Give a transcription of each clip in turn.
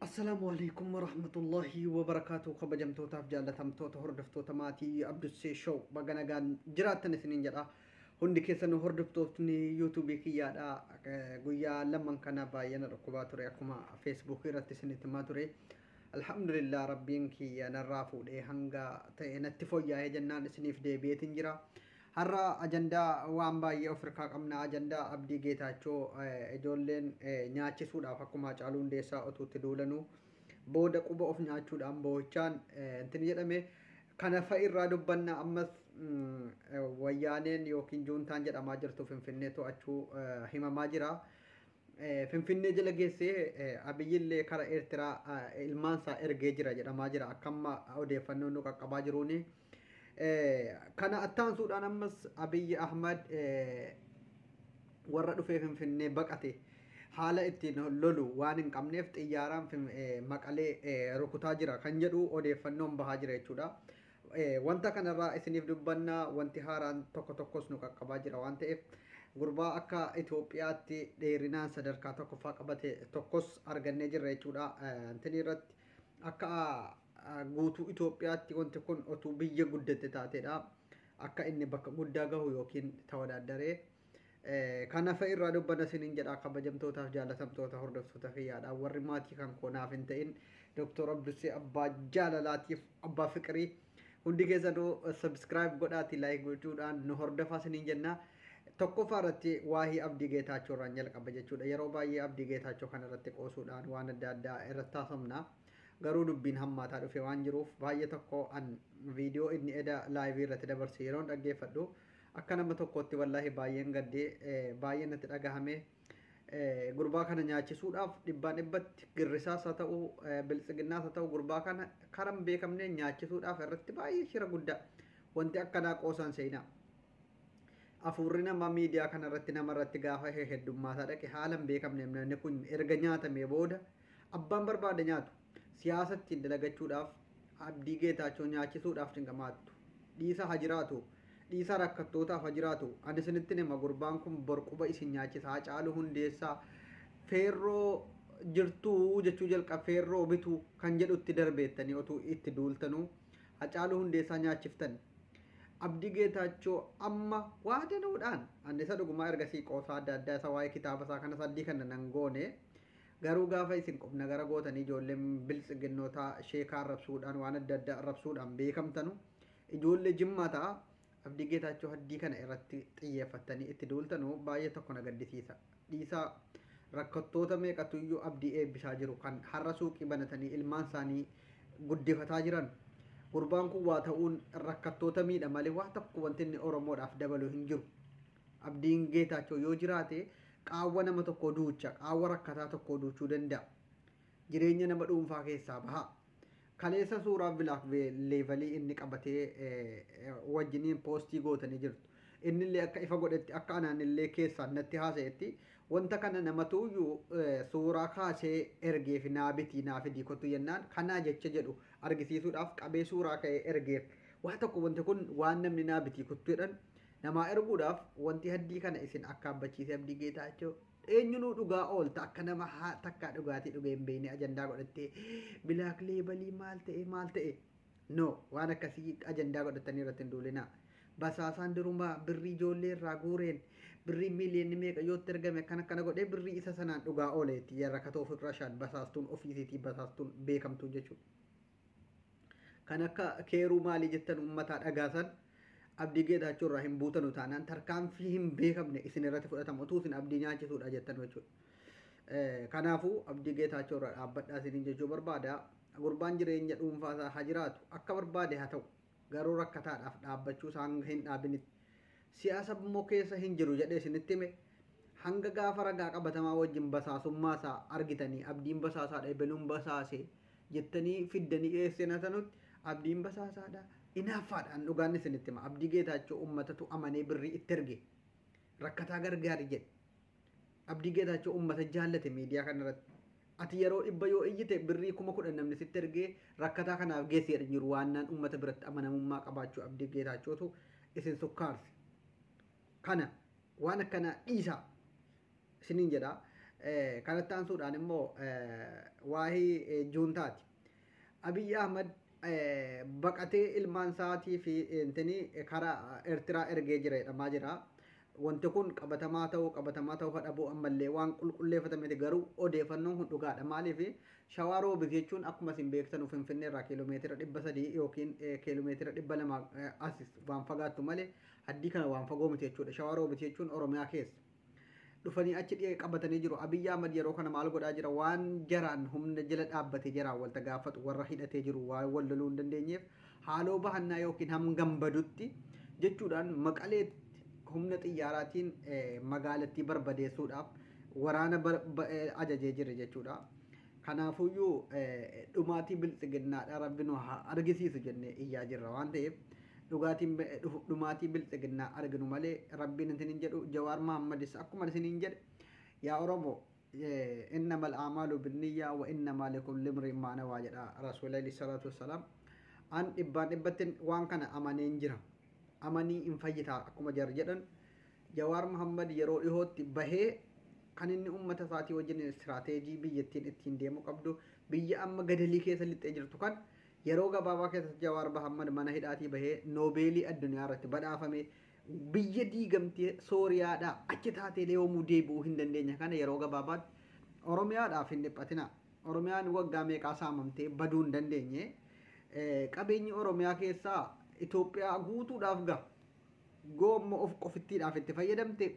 Assalamualaikum warahmatullahi wabarakatuh. Kabajamtootaaf jaalatamtoota hordoftoota maatii Abdussee Show baga nagaan jiraattan isiniin jedha. Hundi keessanuu hordoftootni yuutuubii kiyyaadha. Guyyaa lamman kana baay'ee na dhukkubaa ture akkuma feesbuukii irratti isinitti himaa ture. Alhamdulillah rabbiin kiyya narraa fuudhee hanga ta'e natti fooyya'ee jennaan isiniif deebi'eetiin jira. Har'a ajandaa waan baay'ee ofirraa qabna. Ajandaa Abdii Geetaachoo ijoolleen nyaachisuudhaaf akkuma Haacaaluu Hundeessaa otuutti duulanuu booda quba of nyaachuudhaan boo'ichaan intin jedhame kana fa'irraa dubbanna ammas wayyaaneen yookiin juuntaan jedhamaa jirtu Finfinnee to'achuu himamaa jira. Finfinnee jala geessee Abiyyillee kara Eertiraa ilmaansaa ergee jira jedhamaa jira akkamma odeeffannoon nu qaqqabaa jiruuni. Kana attaansuudhaan ammas Abiyyi Ahmad warra dhufee Finfinnee baqate haala ittiin lolu waan hin qabneef xiyyaaraan Maqalee rukutaa jira kan jedhu odeeffannoon bahaa jira jechuudha. Wanta kanarraa isiniif dubbannaa wanti haaraan tokko tokkos nu qaqqabaa jira waan ta'eef gurbaa akka Itoophiyaatti dheerinaan sadarkaa tokkoffaa qabate tokkos argannee jirra jechuudha. Intin irratti akka guutuu Itoophiyaatti wanti kun otuu biyya guddate taateedha. Akka inni bakka guddaa gahu yookiin tawadaadaree kana fa'irraa dubbanna isiniin jedha kabajamtootaaf jaalatamtoota hordoftoota kiyyaadha. Warri maatii kan koonaaf hin ta'in Dr. Abdussee abbaa jaalalaatiif abbaa fiqirii hundi keessanuu subscribe godhaati like gochuudhaan nu hordofaa isiniin jenna. Tokkoffaa irratti waa'ee Abdii Geetaachoo irraan jalqaba jechuudha. Yeroo baay'ee Abdii Geetaachoo kana irratti qoosuudhaan waan adda addaa irratti haasofna. Garuu dubbiin hammaataa dhufe waan jiruuf baay'ee tokko an viidiyoo inni eda laayivii irratti dabarse yeroon dhaggeeffadhu akka nama tokkotti wallaahi baay'een gaddee baay'ee natti dhagahame gurbaa kana nyaachisuudhaaf dhibbaan dhibbatti girrisaas haa ta'u biltsiginnaas haa ta'u gurbaa kana karan beekamne nyaachisuudhaaf irratti baay'ee shira guddaa wanti akkanaa qoosan seenaa. Afuurri nama miidiyaa kana irratti nama irratti gaafa heddummaataa dhaqe haala hin beekamne namni kun erga nyaatamee booda abbaan barbaade nyaatu. Siyaasatti dalagachuudhaaf Abdii Geetaachoo nyaachisuudhaaf cinqamaattu dhiisa haa jiraatu dhiisa rakkattootaaf haa jiraatu ani isinitti hima gurbaan kun borquba isin nyaachisa Haacaaluu Hundeessaa feerroo jirtuu jechuu jalqaba feerroo bituu kan jedhutti darbeettanii otuu itti duultanuu Haacaaluu Hundeessaa nyaachiftan Abdii Geetaachoo amma waa danuudhaan ani isa dhugumaa ergasii qoosaa adda addaa isa waa'ee kitaaba isaa kana saddii kana nan goone. Garuu gaafa isin qubna gara gootanii ijoolleen biltsiginnootaa sheekaa arrabsuudhaan waan adda addaa arrabsuudhaan beekamtanu ijoollee jimmaa ta'a Abdii Geetaachoo haddii kana irratti xiyyeeffattanii itti duultanu baay'ee tokko na gaddisiisa. Dhiisaa rakkattoota meeqatuyyuu Abdii eebbisaa jiru kan har'a suuqii banatanii ilmaan isaanii guddifataa jiran gurbaan kun waa ta'uun rakkattoota miidha malee waa tokko wanti inni Oromoodhaaf dabalu hin jiru. Abdiin Geetaachoo yoo jiraate qaawwa nama tokko duucha qaawwa rakkataa tokko duuchuu danda'a. Jireenya nama dhuunfaa keessaa baha. Kaleessa suuraa bilaak leevalii inni qabatee wajjiniin poostii gootanii jirtu. Innillee akka ifa godhetti akka anaanillee keessaan natti haasa'etti wanta kana namatuyyuu suuraa kaasee ergeef naabitii naafidii kottu jennaan kanaa jecha jedhu argisiisuudhaaf qabee suuraa ka'ee ergeef. Waa tokko wanti kun waan namni naabitii kottu jedhan namaa erguudhaaf wanti haddii kana isin akka abbachiise Abdii Geetaachoo eenyunuu dhugaa oolta akka nama takkaa dhugaatii dhugee hin beekne ajandaa godhattee bilaak leebalii maal ta'e no waan akkasii ajandaa godhatanii irratti hin duulinaa. Basaasaan durumaa birrii ijoollee irraa guureen birrii miiliyoonni meeqa yootti ergame akkana godhee birrii isa sanaan dhugaa ooleetti yarra katoo ofirra shaan basaastuun ofiisiitii basaastuun beekamtuu jechuudha. Kan akka keeruu maalii jettan uummataa dhagaasan Abdii Geetaachoo irraa hin buutanu taanaan tarkaanfii hin beekamne isin irratti fudhatamu utuu isin abdii nyaachisuudha jettan jechuudha. Kanaafuu Abdii Geetaachoo irraa dhaabbadhaa isiniin jechuu barbaada. Gurbaan jireenya dhuunfaa isaa haa jiraatu akka barbaade haa ta'u garuu rakkataadhaaf dhaabbachuu isaa hanga hin dhaabinitti. Siyaasa immoo keessa hin jiru jedhee isinitti hime hanga gaafa ragaa qabatamaa wajjin basaasummaa isaa argitanii abdiin basaasaadha ebeluun basaasee jettanii fiddanii dhiyeessina sanutti abdiin basaasaadha. Inaaffaadhaan dhugaan isinitti hima Abdii Geetaachoo uummatatu amanee birrii itti erge rakkataa gargaari jedhe. Abdii Geetaachoo uummata jaallate miidiyaa kanarratti ati yeroo dhibba yoo iyyite birrii 10,000 namni sitti ergee rakkataa kanaaf geessi jedhan jiru waannaan uummata biratti amanamummaa qabaachuu Abdii Geetaachootu isin sukkaarse. Kana waan akkana dhiisaa isiniin jedha kanatti aansuudhaan immoo waa'ee juuntaati. Abiyyi Ahmad baqatee ilmaan isaatii fi karaa Eertiraa ergee jira jedhamaa jira. Wanti kun qabatamaa ta'uu dhabuu ammallee waan qulqulleeffatamete garuu odeeffannoon kun dhugaadha. Maaliif Shawaa Roobit jechuun akkuma isin beektan Finfinnee irraa kiiloomeetira 300 yookiin kiiloomeetira 200 asis waan fagaattu malee haddii kana waan fagoo miti jechuudha. Shawaa Roobit jechuun Oromiyaa keessa. Dhufanii achi dhiyee qabatanii jiru. Abiyyi Ahmad yeroo kana maal godhaa jira? Waan jaraan humna jala dhaabbatee jaraan walta gaafatu warra hidhatee jiru waan wal loluu hin dandeenyeef haaloo bahannaa yookiin hangam badutti jechuudhaan Maqaleetti humna xiyyaaraatiin magaalattii barbadeessuudhaaf waraana ajajee jira jechuudha. Kanaafuyyuu dhumaatii biltsiginnaadha rabbi nu argisiisu jennee iyyaa jirra waan ta'eef dhumaatii biltsiginnaa arginu malee rabbiin hin jedhu. Jawaar Mahammadis akkuma isiniin jedhe yaa Oromoo innamal a'maalu binniyyaa wa innamaa likulli imri'in maa nawaa jedha Rasuulli salaatu wassalaam. An dhibbatti waan kana amaneen jira. Amanii hin fayyitaa akkuma jar jedhan Jawaar Mahammad yeroo dhihootti bahee kan inni uummata isaatii wajjin istiraateejii biyyattiin ittiin deemuu qabdu biyya amma gadalii keessa lixxee jirtu kan yeroo gabaabaa keessatti Jawaar Mahammad mana hidhaatii bahee noobeelii addunyaa irratti badhaafame biyya diigamtee Sooriyaadhaa achi taatee yoomuu deebi'uu hin dandeenya kana yeroo gabaabaatti Oromiyaadhaaf hin dhiphatina. Oromiyaan waggaa meeqaa saamamtee baduu hin dandeenye qabeenyi Oromiyaa keessaa Itoophiyaa guutuudhaaf ga'a. Goomma of qofittiidhaaf itti fayyadamte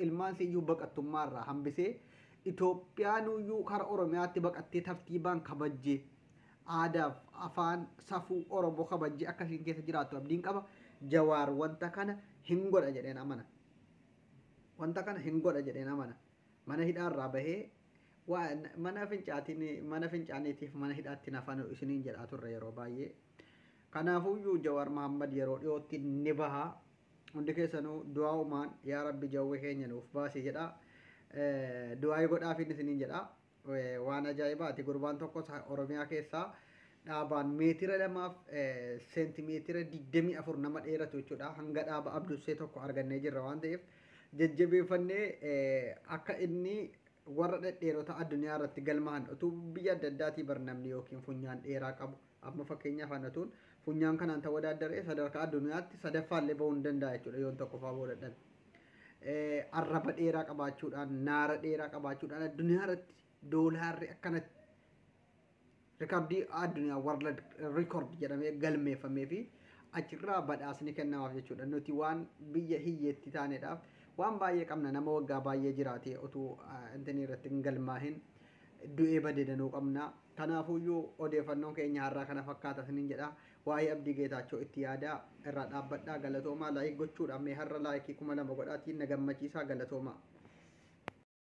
ilmaan siyyuu baqattummaarraa hambisee Itoophiyaanuyyuu kara Oromiyaatti baqattee tartiibaan kabajjee aadaaf afaan safuu Oromoo kabajjee akkasiin keessa jiraattu abdiin qaba. Jawaar wanta kana hin godha jedheen amana. Mana hidhaarraa bahee mana fincaaniitiif mana hidhaatti nafan isiniin jedhaa turre yeroo baay'ee. Kanaafuyyuu Jawaar Mahammad yeroo dhiyootti ni baha. Hundi keessanuu du'aa uumaan yaa Rabbi jawwee keenya nuuf baasi jedha. Du'aa godhaafin isiniin jedha. Waan ajaa'ibaati gurbaan tokko Oromiyaa keessaa dhaabaan meetira 2 seentimeetira 24 nama dheeratu jechuudha. Hanga dhaaba abdussee tokko argannee jirra waan ta'eef jajjabeeffannee akka inni warra dhedheerota addunyaa irratti galmaa'an utuu biyya adda addaatii barnamni yookiin funyaan dheeraa qabu amma fakkeenyaaf hanatuun funyaan kanaan tawaadaaddaree sadarkaa addunyaatti sadaffaallee bahuu hin danda'a jechuudha yoon tokko fa'aa boo dadhabe. Arraba dheeraa qabaachuudhaan naara dheeraa qabaachuudhaan addunyaa irratti doolaarri akkanatti rikardii addunyaa warra rikoord jedhamee galmeeffamee fi achirraa badhaasni kennamaaf jechuudha. Nuti waan biyya hiyyeetti taaneedhaaf waan baay'ee qabna. Nama waggaa baay'ee jiraatee utuu intinii irratti hin galmaahin du'ee badee danuu qabna. Kanaafuyyuu odeeffannoon keenya har'aa kana fakkaata isiniin jedha. Waa'ee Abdii Geetaachoo itti yaadaa irraa dhaabbadhaa galatoomaa laayik gochuudhaan mee har'a laayikii 2000 godhaatiin na gammachiisaa galatoomaa.